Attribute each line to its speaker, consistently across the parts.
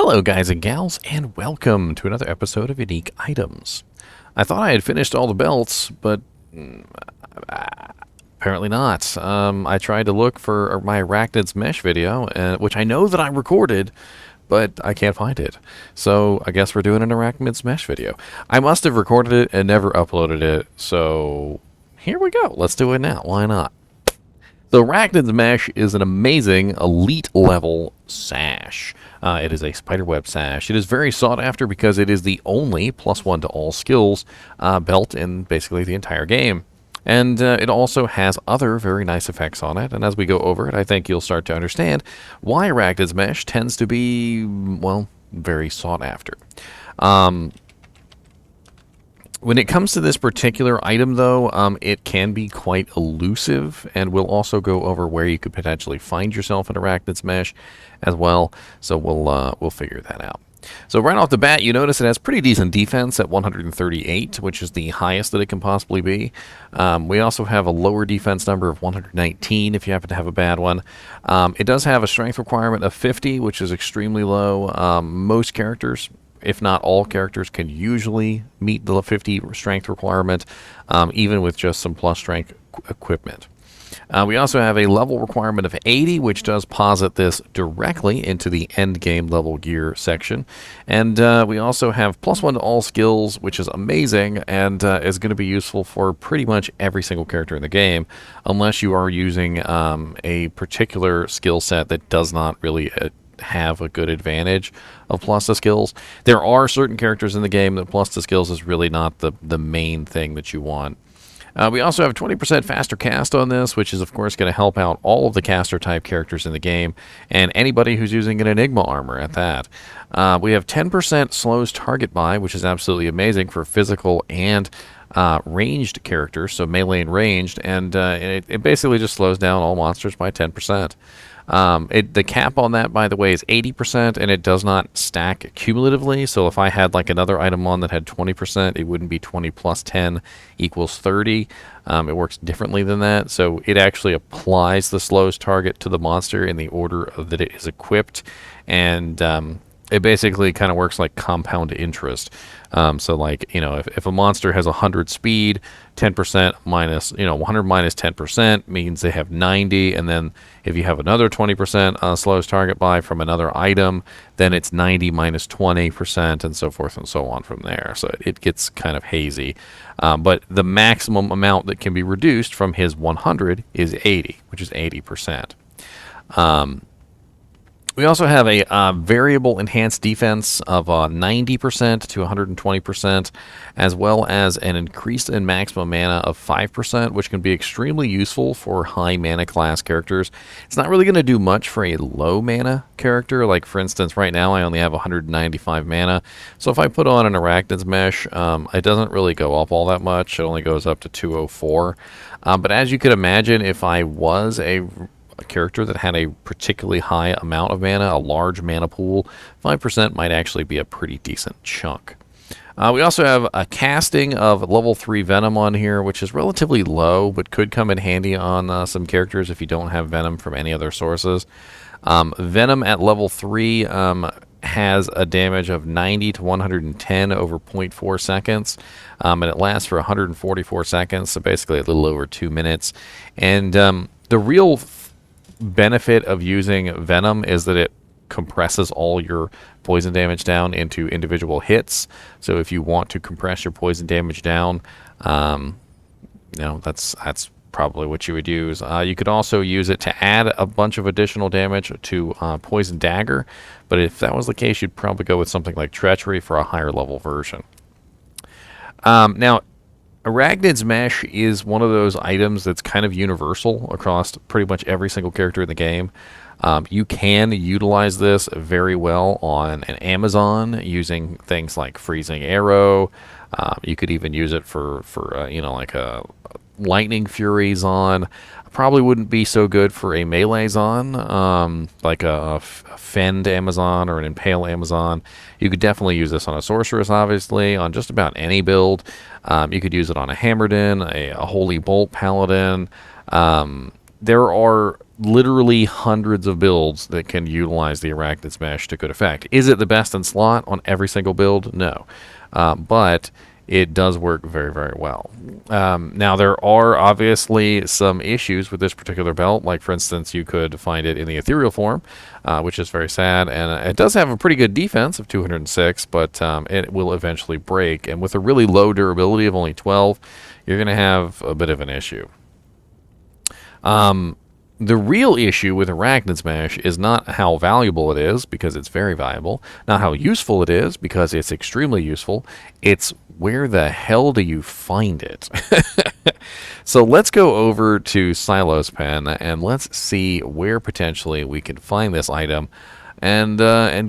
Speaker 1: Hello guys and gals, and welcome to another episode of Unique Items. I thought I had finished all the belts, but apparently not. I tried to look for my Arachnid's mesh video, which I know that I recorded, but I can't find it. So I guess we're doing an Arachnid's mesh video. I must have recorded it and never uploaded it, so here we go. Let's do it now. Why not? The Arachnid's Mesh is an amazing elite level sash. It is a Spiderweb Sash. It is very sought after because it is the only +1 to all skills belt in basically the entire game. And it also has other very nice effects on it. And as we go over it, I think you'll start to understand why Arachnid's Mesh tends to be, well, very sought after. When it comes to this particular item, though, it can be quite elusive, and we'll also go over where you could potentially find yourself in Arachnid's Mesh as well, so we'll figure that out. So right off the bat, you notice it has pretty decent defense at 138, which is the highest that it can possibly be. We also have a lower defense number of 119 if you happen to have a bad one. It does have a strength requirement of 50, which is extremely low. Most characters, if not all characters, can usually meet the 50 strength requirement, even with just some plus strength equipment. We also have a level requirement of 80, which does posit this directly into the end game level gear section. And we also have +1 to all skills, which is amazing and is going to be useful for pretty much every single character in the game, unless you are using a particular skill set that does not really have a good advantage of plus to skills. There are certain characters in the game that plus to skills is really not the main thing that you want. We also have 20% faster cast on this, which is of course going to help out all of the caster type characters in the game and anybody who's using an Enigma armor at that. We have 10% slows target by, which is absolutely amazing for physical and ranged characters, so melee and ranged, and it basically just slows down all monsters by 10%. The cap on that, by the way, is 80%, and it does not stack cumulatively. So if I had like another item on that had 20%, it wouldn't be 20 plus 10 equals 30. It works differently than that. So it actually applies the slows target to the monster in the order that it is equipped, and it basically kind of works like compound interest. So like, if a monster has 100 speed, 10% minus, 100 minus 10% means they have 90. And then if you have another 20% slows target by from another item, then it's 90 minus 20% and so forth and so on from there. So it gets kind of hazy. But the maximum amount that can be reduced from his 100 is 80, which is 80%. We also have a variable enhanced defense of 90% to 120%, as well as an increased in maximum mana of 5%, which can be extremely useful for high mana class characters. It's not really going to do much for a low mana character. Like, for instance, right now I only have 195 mana, so if I put on an Arachnid's Mesh, it doesn't really go up all that much. It only goes up to 204. But as you could imagine, if I was a character that had a particularly high amount of mana, a large mana pool, 5% might actually be a pretty decent chunk. We also have a casting of level 3 Venom on here, which is relatively low, but could come in handy on some characters if you don't have Venom from any other sources. Venom at level 3 has a damage of 90 to 110 over 0.4 seconds, and it lasts for 144 seconds, so basically a little over 2 minutes. And the real benefit of using Venom is that it compresses all your poison damage down into individual hits. So if you want to compress your poison damage down, that's probably what you would use. You could also use it to add a bunch of additional damage to Poison Dagger, but if that was the case, you'd probably go with something like Treachery for a higher level version. Now, Arachnid's Mesh is one of those items that's kind of universal across pretty much every single character in the game. You can utilize this very well on an Amazon using things like Freezing Arrow. You could even use it for like a Lightning Fury Zon. Probably wouldn't be so good for a melee Zon, like a Fend Amazon or an Impale Amazon. You could definitely use this on a Sorceress, obviously, on just about any build. You could use it on a Hammerdin, a Holy Bolt Paladin. There are literally hundreds of builds that can utilize the Arachnid Smash to good effect. Is it the best in slot on every single build? No. But it does work very, very well. Now, there are obviously some issues with this particular belt. Like, for instance, you could find it in the ethereal form, which is very sad. And it does have a pretty good defense of 206, but it will eventually break. And with a really low durability of only 12, you're going to have a bit of an issue. The real issue with Arachnid Smash is not how valuable it is, because it's very valuable, not how useful it is, because it's extremely useful. It's where the hell do you find it? So let's go over to Silo's Pen, and let's see where potentially we can find this item, and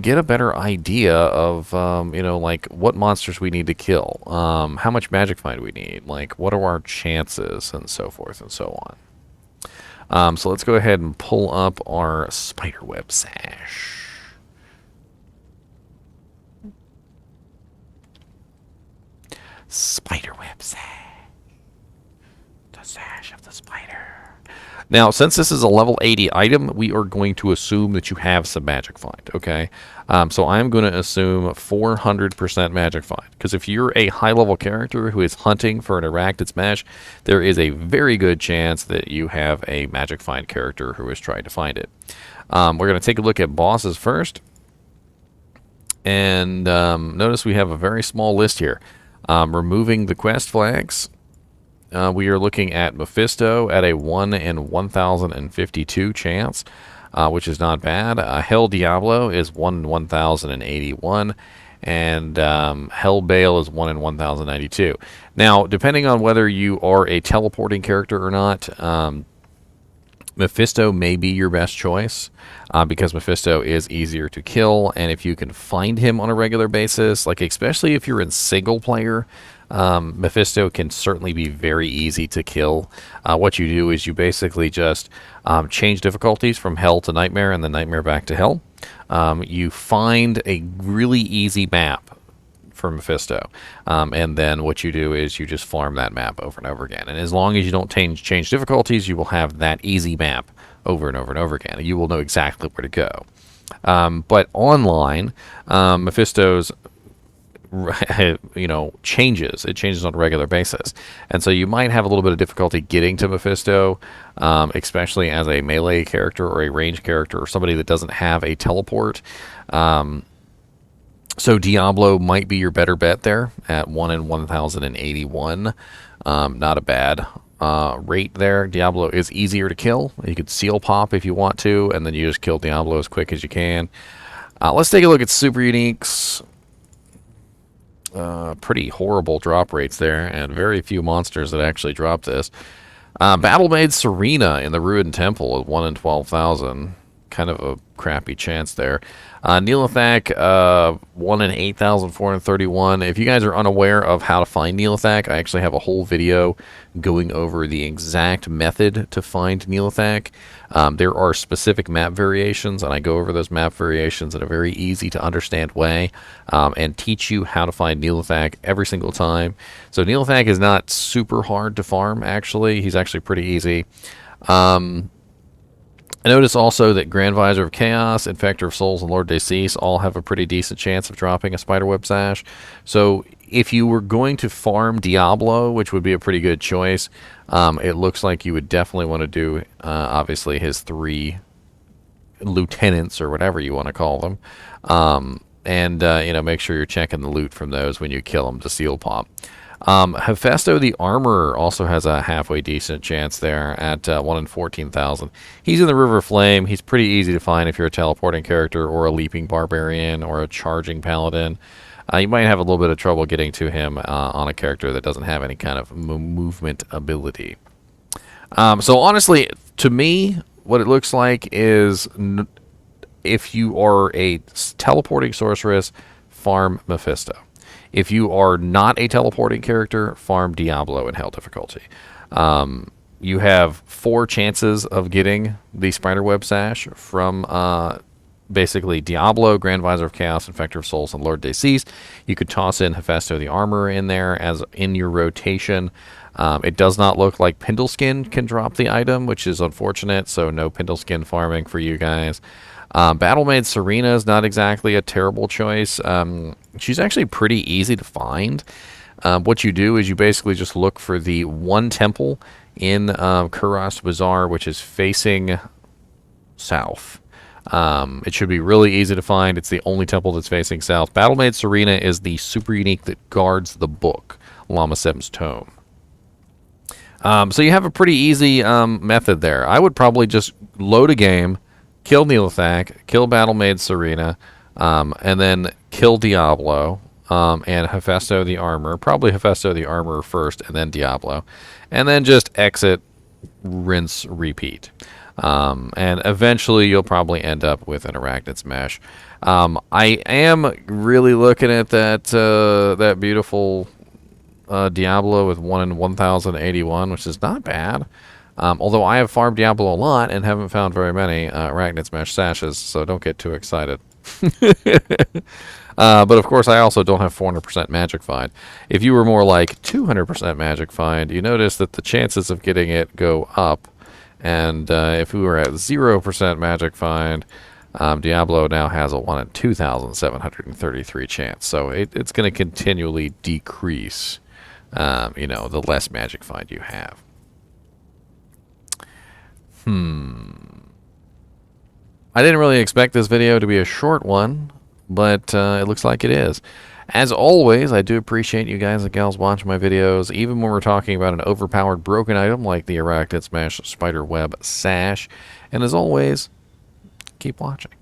Speaker 1: get a better idea of, like what monsters we need to kill, how much magic find we need, like what are our chances, and so forth and so on. So let's go ahead and pull up our Spiderweb Sash. Spiderweb Sash. The sash of the spider. Now, since this is a level 80 item, we are going to assume that you have some magic find, okay? So I'm going to assume 400% magic find, because if you're a high-level character who is hunting for an Arachnid Smash, there is a very good chance that you have a magic find character who is trying to find it. We're going to take a look at bosses first, and notice we have a very small list here. Removing the quest flags. We are looking at Mephisto at a 1 in 1,052 chance, which is not bad. Hell Diablo is 1 in 1,081, and Hell Bale is 1 in 1,092. Now, depending on whether you are a teleporting character or not, Mephisto may be your best choice, because Mephisto is easier to kill, and if you can find him on a regular basis, like especially if you're in single player, Mephisto can certainly be very easy to kill. What you do is you basically just change difficulties from Hell to Nightmare and then Nightmare back to Hell. You find a really easy map for Mephisto, and then what you do is you just farm that map over and over again. And as long as you don't change difficulties, you will have that easy map over and over and over again. You will know exactly where to go. But online, Mephisto's changes. It changes on a regular basis. And so you might have a little bit of difficulty getting to Mephisto, especially as a melee character or a range character or somebody that doesn't have a teleport. So Diablo might be your better bet there at 1 in 1,081. Not a bad rate there. Diablo is easier to kill. You could seal pop if you want to, and then you just kill Diablo as quick as you can. Let's take a look at super uniques. Pretty horrible drop rates there, and very few monsters that actually drop this. Battlemaid Serena in the Ruined Temple at 1 in 12,000. Kind of a crappy chance there. Neelathak, 1 in 8,431. If you guys are unaware of how to find Neelathak, I actually have a whole video going over the exact method to find Neelathak. There are specific map variations, and I go over those map variations in a very easy to understand way, and teach you how to find Neelathak every single time. So Neelathak is not super hard to farm, actually. He's actually pretty easy. I notice also that Grand Visor of Chaos, Infector of Souls, and Lord Decease all have a pretty decent chance of dropping a Spiderweb Sash. So if you were going to farm Diablo, which would be a pretty good choice, it looks like you would definitely want to do, obviously, his 3 lieutenants, or whatever you want to call them. And make sure you're checking the loot from those when you kill them to seal pop. Hephaestus the Armorer also has a halfway decent chance there at 1 in 14,000. He's in the River Flame. He's pretty easy to find if you're a teleporting character or a leaping barbarian or a charging paladin. You might have a little bit of trouble getting to him on a character that doesn't have any kind of movement ability. So honestly, to me, what it looks like is if you are a teleporting sorceress, farm Mephisto. If you are not a teleporting character, farm Diablo in Hell difficulty. You have 4 chances of getting the Spiderweb Sash from basically Diablo, Grand Visor of Chaos, Infector of Souls, and Lord Deceased. You could toss in Hephaestus the Armorer in there as in your rotation. It does not look like Pindleskin can drop the item, which is unfortunate, so no Pindleskin farming for you guys. Battlemaid Serena is not exactly a terrible choice. She's actually pretty easy to find. What you do is you basically just look for the one temple in Kuras Bazaar, which is facing south. It should be really easy to find. It's the only temple that's facing south. Battlemaid Serena is the super unique that guards the book, Lama Seb's Tome. So you have a pretty easy method there. I would probably just load a game, kill Neelathak, kill Battlemaid Serena, and then kill Diablo, and Hephaestus the Armor. Probably Hephaestus the Armor first, and then Diablo. And then just exit, rinse, repeat. And eventually you'll probably end up with an Arachnid Smash. I am really looking at that beautiful Diablo with 1 in 1081, which is not bad. Although I have farmed Diablo a lot and haven't found very many Arachnid Smash Sashes, so don't get too excited. But of course, I also don't have 400% Magic Find. If you were more like 200% Magic Find, you notice that the chances of getting it go up. And if we were at 0% Magic Find, Diablo now has a 1 in 2,733 chance. So it's going to continually decrease, the less Magic Find you have. I didn't really expect this video to be a short one, but it looks like it is. As always, I do appreciate you guys and gals watching my videos, even when we're talking about an overpowered broken item like the Arachnid Smash Spiderweb Sash. And as always, keep watching.